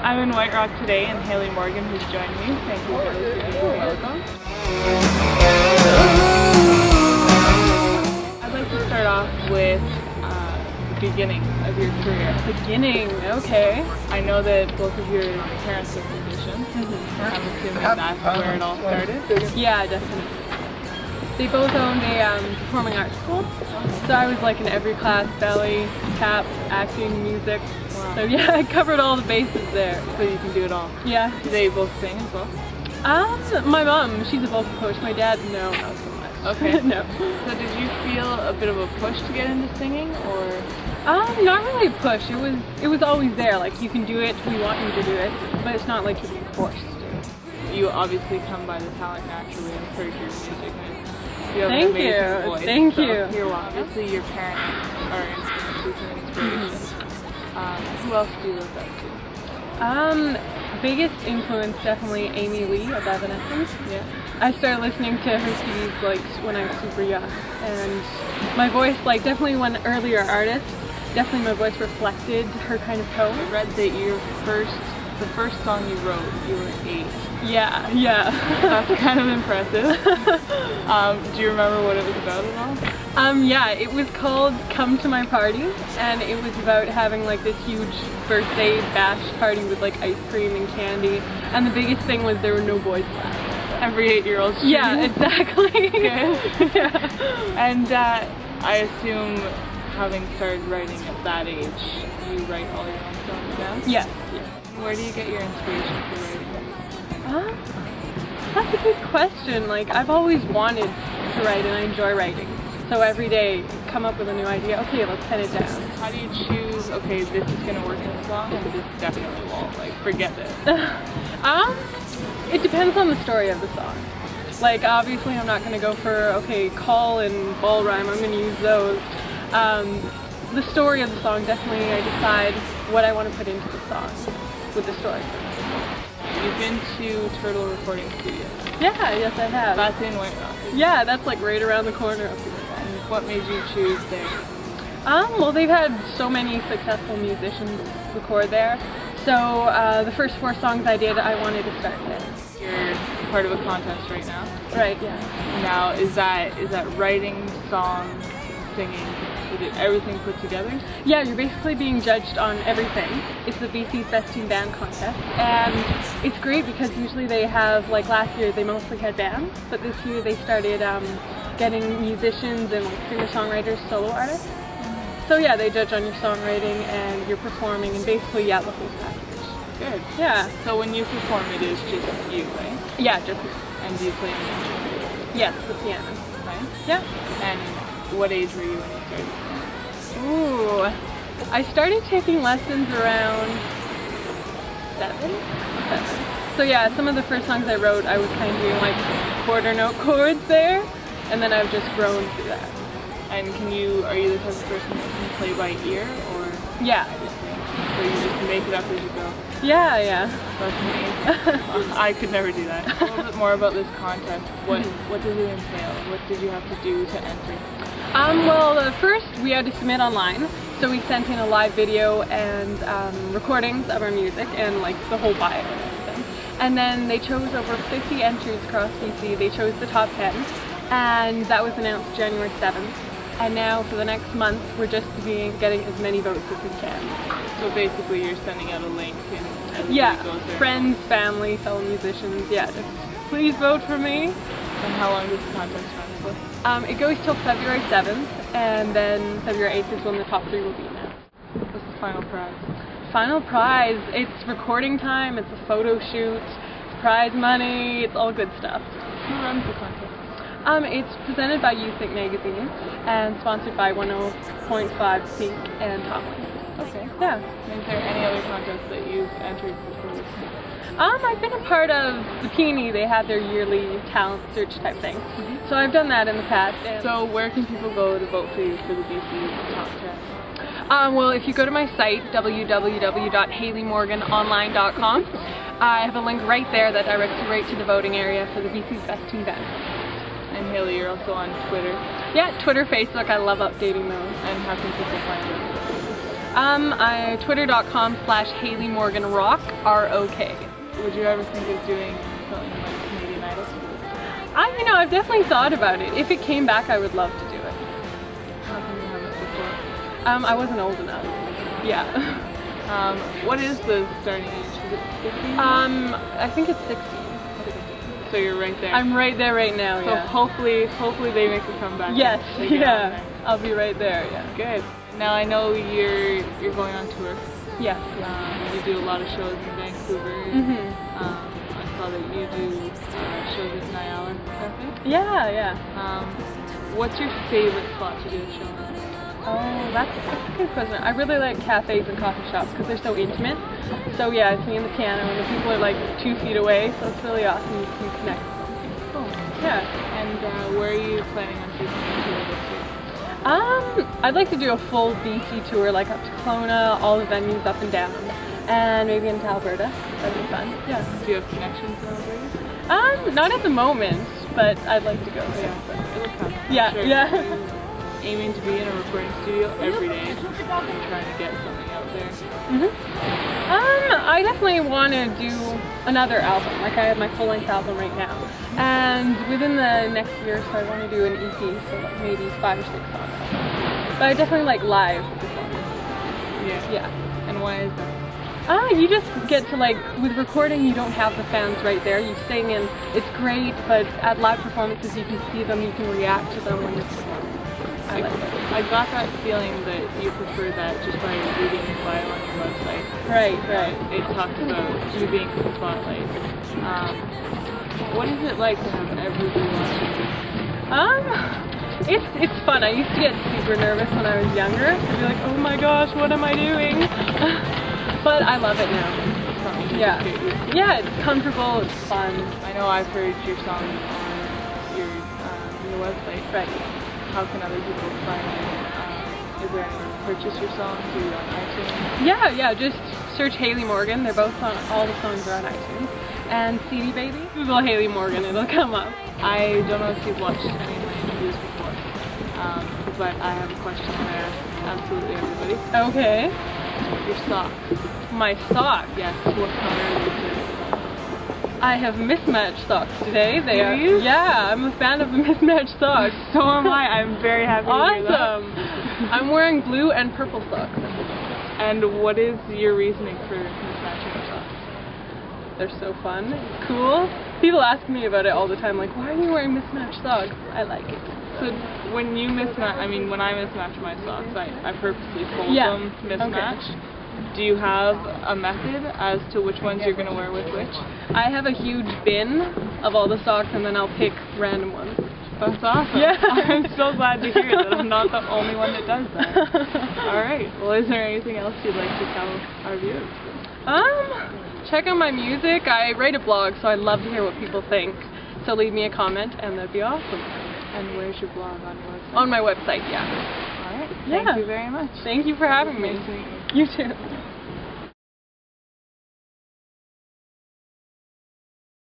I'm in White Rock today, and Hailey Morgan who's joined me. Thank you, Hailey, for being welcome. I'd like to start off with the beginning of your career. Beginning, okay. I know that both of your parents are musicians. I'm assuming that's where it all started. Yeah, definitely. They both owned a performing arts school, so I was like in every class: ballet, tap, acting, music. Wow. So yeah, I covered all the bases there. So you can do it all. Yeah. Do they both sing as well? My mom, she's a vocal coach. My dad, no, not so much. Okay. No. So did you feel a bit of a push to get into singing, or? Not really a push. It was always there. Like, you can do it, we want you to do it, but it's not like you're being forced to. You obviously come by the talent naturally and heard your music. You have Thank an amazing you. voice, Thank so you. Obviously your parents are influences and inspiration. Who else do you look up to? Biggest influence definitely Amy Lee of Evanescence. Yeah. I started listening to her CDs like when I was super young, and my voice, like definitely one earlier artist, definitely my voice reflected her kind of tone. I read that the first song you wrote, you were 8. Yeah. That's kind of impressive. Do you remember what it was about at all? Yeah, it was called Come to My Party, and it was about having like this huge birthday bash party with like ice cream and candy, and the biggest thing was there were no boys left. Every 8-year-old should. Yeah, exactly. Good. Yeah. And I assume, having started writing at that age, you write all your own songs now? Yeah. Where do you get your inspiration for writing? That's a good question. Like, I've always wanted to write and I enjoy writing. So every day, come up with a new idea. Okay, let's pen it down. How do you choose, okay, this is going to work in a song and this definitely won't? Like, forget this. It depends on the story of the song. Like, obviously I'm not going to go for, okay, call and ball rhyme, I'm going to use those. The story of the song, definitely I decide what I want to put into the song with the story. You've been to Turtle Recording Studio. Yeah, yes I have. That's in White Rock. Yeah, that's like right around the corner up here. And what made you choose there? Well, they've had so many successful musicians record there. So the first 4 songs I did, I wanted to start there. You're part of a contest right now. Right, yeah. Now, is that writing, song, singing, is it everything put together? Yeah, you're basically being judged on everything. It's the BC's Best Teen Band Contest, and it's great because usually they have, like last year they mostly had bands, but this year they started getting musicians and like singer-songwriters, solo artists. So yeah, they judge on your songwriting and your performing and basically, yeah, the whole package. Good. Yeah. So when you perform, it is just you, right? Yeah, just me. And do you play an instrument? Yes, the piano. Right? Yeah. And what age were you when you started? Ooh, I started taking lessons around 7. So yeah, some of the first songs I wrote, I was kind of doing like quarter note chords there, and then I've just grown through that. And are you the type of person that can play by ear, or? Yeah. So you just make it up as you go? Yeah. That's me. I could never do that. A little bit more about this contest. What does it entail? What did you have to do to enter? Well, first we had to submit online. So we sent in a live video and recordings of our music and like the whole bio and everything. And then they chose over 50 entries across BC. They chose the top 10. And that was announced January 7th. And now for the next month, we're just getting as many votes as we can. So basically you're sending out a link and yeah, goes there. Friends, family, fellow musicians, yeah, just please vote for me. And how long does the contest run for? It goes till February 7th, and then February 8th is when the top 3 will be announced. What's the final prize? Final prize, it's recording time, it's a photo shoot, it's prize money, it's all good stuff. Who runs the contest? It's presented by You Think Magazine and sponsored by 100.5 Pink and Tomlin. Okay. Yeah. Is there any other contests that you've entered before this one? I've been a part of the Peony. They had their yearly talent search type thing. So I've done that in the past. So where can people go to vote for you for the BC Top 10? Well, if you go to my site, www.HaileyMorganOnline.com, I have a link right there that directs you right to the voting area for the BC's Best Teen Band. And Hailey, you're also on Twitter. Yeah, Twitter, Facebook, I love updating those. And how can people find you? Twitter.com/Hailey Morgan Rock, R-O-K. Would you ever think of doing something like Canadian Idol? I've definitely thought about it. If it came back, I would love to do it. How come you haven't before? I wasn't old enough. Yeah. What is the starting age? Is it 15? I think it's 16. So you're right there. I'm right there right now, so yeah. hopefully they make a comeback. Yes, and they get on there. I'll be right there, yeah. Good. Now I know you're going on tour. Yes. You do a lot of shows in Vancouver. I saw that you do shows at Nyala Cafe. Yeah. What's your favorite spot to do a show in? Oh, that's a good question. I really like cafes and coffee shops because they're so intimate. So yeah, it's me and the piano and the people are like 2 feet away, so it's really awesome. You can connect with them. Cool. Yeah. And where are you planning on taking your tour this year? I'd like to do a full BC tour, like up to Kelowna, all the venues up and down, and maybe into Alberta. That'd be fun. Yeah. Do you have connections in Alberta? Not at the moment, but I'd like to go. Yeah. It'll come. Yeah. Sure. Yeah. Aiming to be in a recording studio every day and trying to get something out there. I definitely want to do another album. Like I have my full-length album right now, and within the next year or so I want to do an EP, so like maybe 5 or 6 songs. But I definitely like live performance. Yeah. And why is that? You just get to with recording you don't have the fans right there. You sing and it's great, but at live performances you can see them, you can react to them when you're performing. I like it. I got that feeling that you prefer that just by reading your bio on your website. Right. It talks about you being in the spotlight. What is it like to have everybody watching you? It's fun. I used to get super nervous when I was younger. I'd be like, oh my gosh, what am I doing? But I love it now. Yeah, it's comfortable, it's fun. I know I've heard your songs on your website. Right. How can other people find you? Is there any purchase your songs? Are you on iTunes? Yeah, just search Hailey Morgan. They're both on, all the songs are on iTunes. And CD Baby. Google Hailey Morgan, it'll come up. I don't know if you've watched any of my interviews before, but I have a question that I ask absolutely everybody. Okay. Your socks. My socks? Yes, what color are they today? I have mismatched socks today. They are. You? Yeah, I'm a fan of the mismatched socks. So am I. I'm very happy to hear that. Awesome. I'm wearing blue and purple socks. And what is your reasoning for mismatching your socks? They're so fun. It's cool. People ask me about it all the time, like, why are you wearing mismatched socks? I like it. So when you mismatch, when I mismatch my socks, I purposely fold them to mismatch. Okay. Do you have a method as to which ones you're going to wear with which? I have a huge bin of all the socks and then I'll pick random ones. That's awesome. Yeah. I'm so glad to hear that I'm not the only one that does that. Alright, well is there anything else you'd like to tell our viewers? Check out my music. I write a blog, so I'd love to hear what people think. So leave me a comment and that'd be awesome. And where's your blog on your website? On my website, yeah. Alright, thank you very much. Thank you for having me. Nice to meet you. You too.